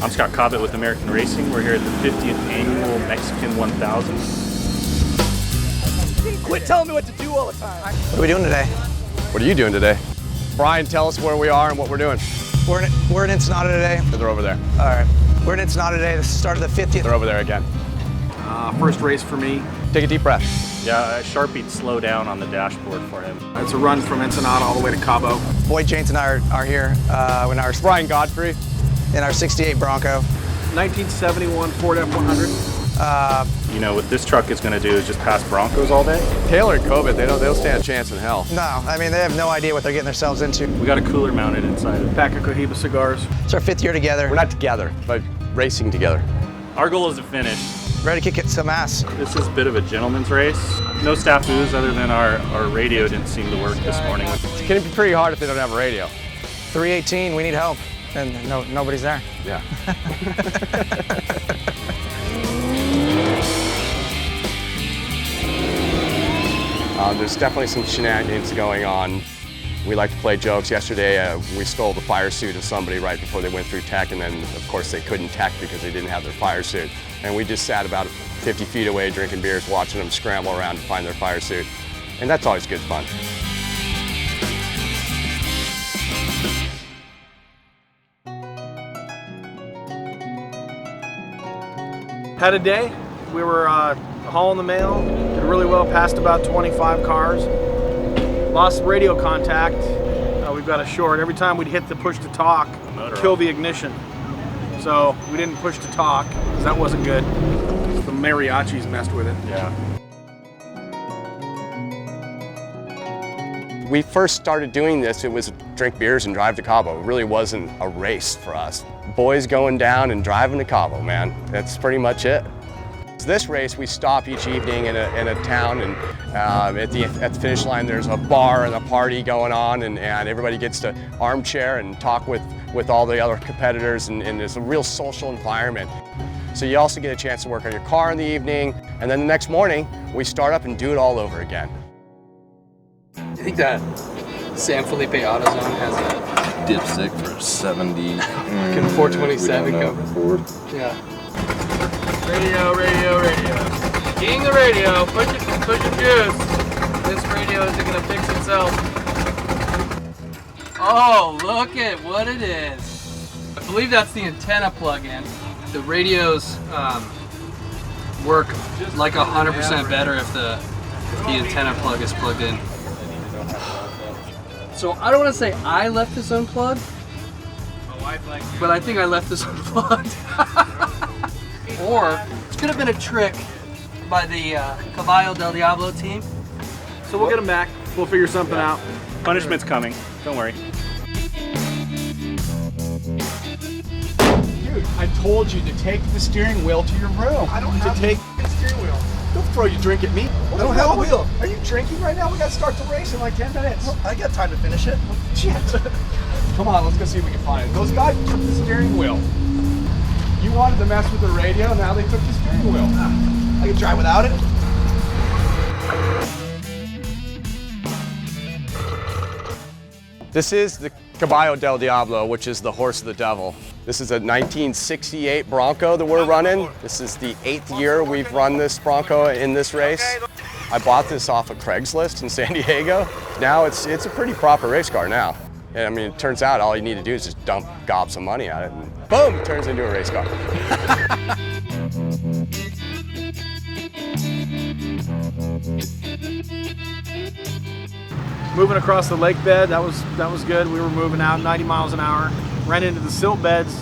I'm Scott Cobbett with American Racing. We're here at the 50th Annual Mexican 1000. Quit telling me what to do all the time. What are we doing today? What are you doing today? Brian, tell us where we are and what we're doing. We're in Ensenada today. They're over there. All right. We're in Ensenada today. This is the start of the 50th. They're over there again. First race for me. Take a deep breath. Yeah, Sharpie'd slow down on the dashboard for him. It's a run from Ensenada all the way to Cabo. Boyd James and I are here in our Brian Godfrey. in our 68 Bronco. 1971 Ford F100. You know, what this truck is going to do is just pass Broncos all day. Taylor and Covet, they don't stand a chance in hell. No, I mean, they have no idea what they're getting themselves into. We got a cooler mounted inside it. Pack of Cohiba cigars. It's our 5th year together. We're not together, but racing together. Our goal is to finish. Ready to kick some ass. This is a bit of a gentleman's race. No snafus other than our radio didn't seem to work this morning. It's going to be pretty hard if they don't have a radio. 318, we need help. And nobody's there. Yeah. There's definitely some shenanigans going on. We like to play jokes. Yesterday, we stole the fire suit of somebody right before they went through tech, and then, of course, they couldn't tech because they didn't have their fire suit. And we just sat about 50 feet away drinking beers, watching them scramble around to find their fire suit. And that's always good fun. Had a day. We were hauling the mail. Did really well, passed about 25 cars. Lost radio contact. We've got a short. Every time we'd hit the push to talk, kill the ignition. So we didn't push to talk because that wasn't good. The mariachis messed with it. Yeah. We first started doing this, it was drink beers and drive to Cabo. It really wasn't a race for us. Boys going down and driving to Cabo, man. That's pretty much it. This race, we stop each evening in a town, and at the finish line there's a bar and a party going on, and everybody gets to armchair and talk with all the other competitors, and there's a real social environment. So you also get a chance to work on your car in the evening, and then the next morning we start up and do it all over again. I think that San Felipe AutoZone has a dipstick for 70. fucking 427 cover. Ford. Yeah. Radio, radio, radio. King the radio, push it juice. This radio isn't gonna fix itself. Oh, look at what it is. I believe that's the antenna plug-in. The radios work like 100% better if the antenna plug is plugged in. So I don't want to say I left this unplugged, but I think I left this unplugged. Or it could have been a trick by the Caballo Del Diablo team. So we'll get them back. We'll figure something out. Punishment's coming. Don't worry. Dude, I told you to take the steering wheel to your room. I don't have to take the steering wheel. Don't throw your drink at me. I don't have a wheel. Are you drinking right now? We gotta start the race in like 10 minutes. Well, I got time to finish it. Shit. Come on, let's go see if we can find it. Those guys took the steering wheel. You wanted to mess with the radio, now they took the steering wheel. I can drive without it. This is the Caballo Del Diablo, which is the horse of the devil. This is a 1968 Bronco that we're running. This is the 8th year we've run this Bronco in this race. I bought this off of Craigslist in San Diego. Now it's a pretty proper race car now. And I mean, it turns out all you need to do is just gob some money at it, and boom, it turns into a race car. Moving across the lake bed, that was good. We were moving out 90 miles an hour. Ran into the silt beds,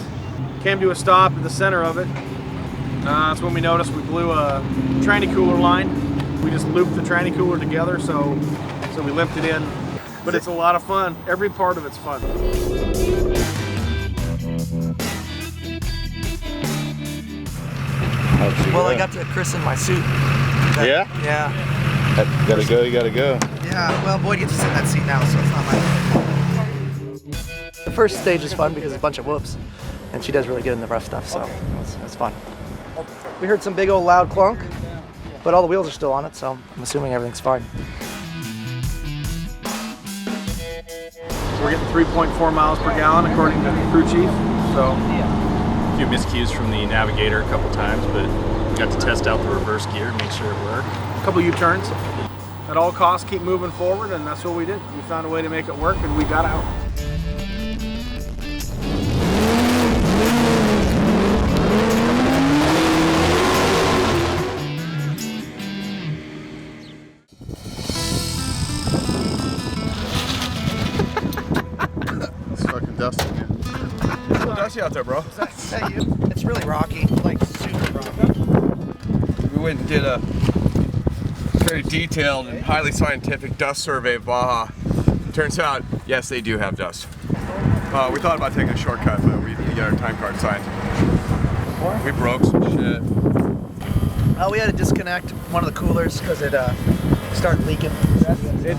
came to a stop in the center of it. That's when we noticed we blew a tranny cooler line. We just looped the tranny cooler together, so we limped it in. But it's a lot of fun. Every part of it's fun. Well, I got to christen my suit. Yeah? Yeah. Gotta go, you gotta go. Yeah, well, Boyd gets to sit in that seat now, so it's not my fault. The first stage is fun because it's a bunch of whoops, and she does really good in the rough stuff, so it's fun. We heard some big old loud clunk, but all the wheels are still on it, so I'm assuming everything's fine. We're getting 3.4 miles per gallon according to the crew chief, so A few miscues from the navigator a couple times, but we got to test out the reverse gear and make sure it worked. A couple U-turns. At all costs, keep moving forward, and that's what we did. We found a way to make it work, and we got out. It's fucking dusty, man. It's a little dusty out there, bro. Is that you? It's really rocky, like super rocky. We went and did a very detailed and highly scientific dust survey of Baja. Turns out, yes, they do have dust. We thought about taking a shortcut, but we didn't get our time card signed. We broke some shit. We had to disconnect one of the coolers because it started leaking.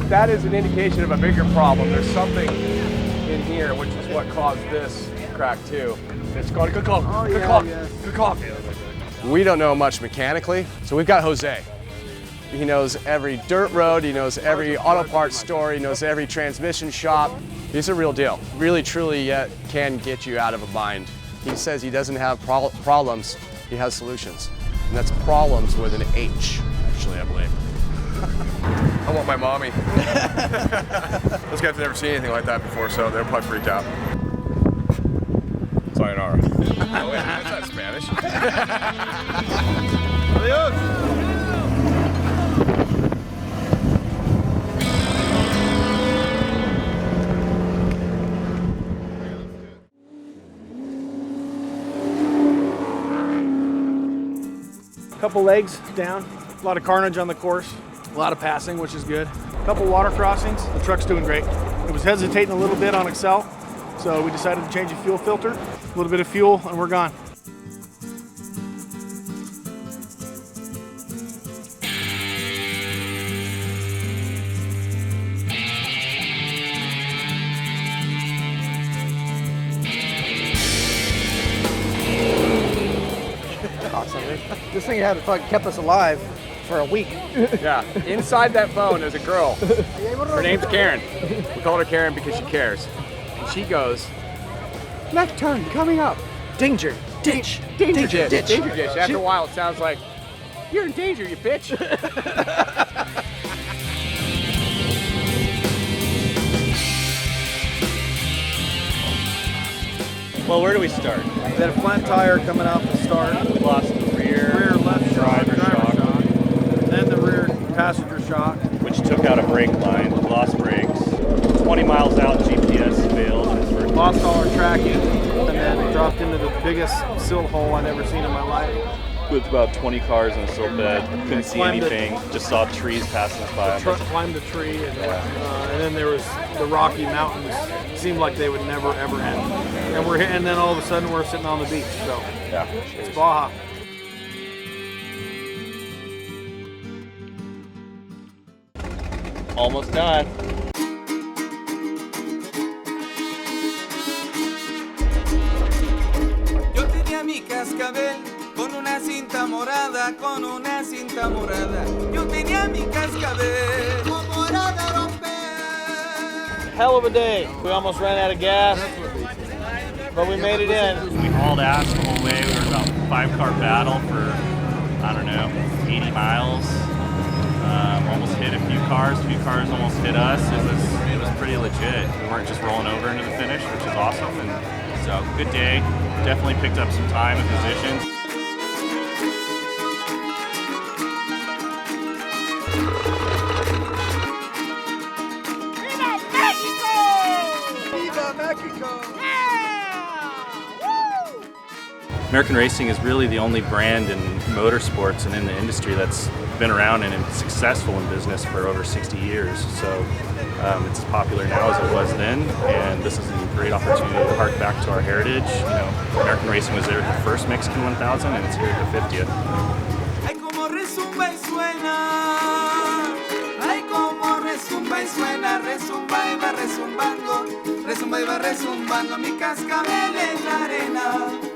That is an indication of a bigger problem. There's something in here, which is what caused this crack too. It's called good call. Oh, Good yeah, call. yes. Good call. We don't know much mechanically, so we've got Jose. He knows every dirt road, he knows every auto parts store, he knows every transmission shop. He's a real deal. Really, truly can get you out of a bind. He says he doesn't have problems, he has solutions. And that's problems with an H, actually, I believe. I want my mommy. Those guys have never seen anything like that before, so they're probably freaked out. Sayonara. Oh, wait, that's not Spanish. Adios. Couple legs down, a lot of carnage on the course, a lot of passing, which is good. Couple water crossings, the truck's doing great. It was hesitating a little bit on Excel, so we decided to change the fuel filter. A little bit of fuel and we're gone. This thing had kept us alive for a week. Yeah, inside that phone is a girl. Her name's Karen. We called her Karen because she cares. And she goes, left turn coming up. Danger, ditch, Danger ditch. ditch. Danger ditch. After a while, it sounds like, you're in danger, you bitch. Well, where do we start? We had a flat tire coming off the start. We lost the rear left driver shock, then the rear passenger shock. which took out a brake line, lost brakes. 20 miles out, GPS failed. Lost all our tracking, and then dropped into the biggest silt hole I've ever seen in my life. With about 20 cars in a silt bed, couldn't see Climbed it. anything, just saw trees passing us by. The truck climbed a tree, and then there was the Rocky Mountains. Seemed like they would never ever end. And then all of a sudden we're sitting on the beach. So Yeah. it's Baja. Almost done. Yo tenía mi cascabel con una cinta morada, con una cinta morada. Yo tenía mi cascabel con morada romper. Hell of a day. We almost ran out of gas, but we made it in. We hauled ass the whole way. We were about a 5-car battle for, I don't know, 80 miles. Almost hit a few cars almost hit us. It was pretty legit. We weren't just rolling over into the finish, which is awesome. And so, good day. Definitely picked up some time and positions. ¡Viva México! Viva Mexico! American Racing is really the only brand in motorsports and in the industry that's been around and successful in business for over 60 years. So it's as popular now as it was then, and this is a great opportunity to hark back to our heritage. You know, American Racing was there at the first Mexican 1000, and it's here at the 50th. Ay, como resumba y suena. Ay, como resumba y suena. Resumba y va resumbando. Resumba y va resumbando. Mi cascabel en la arena.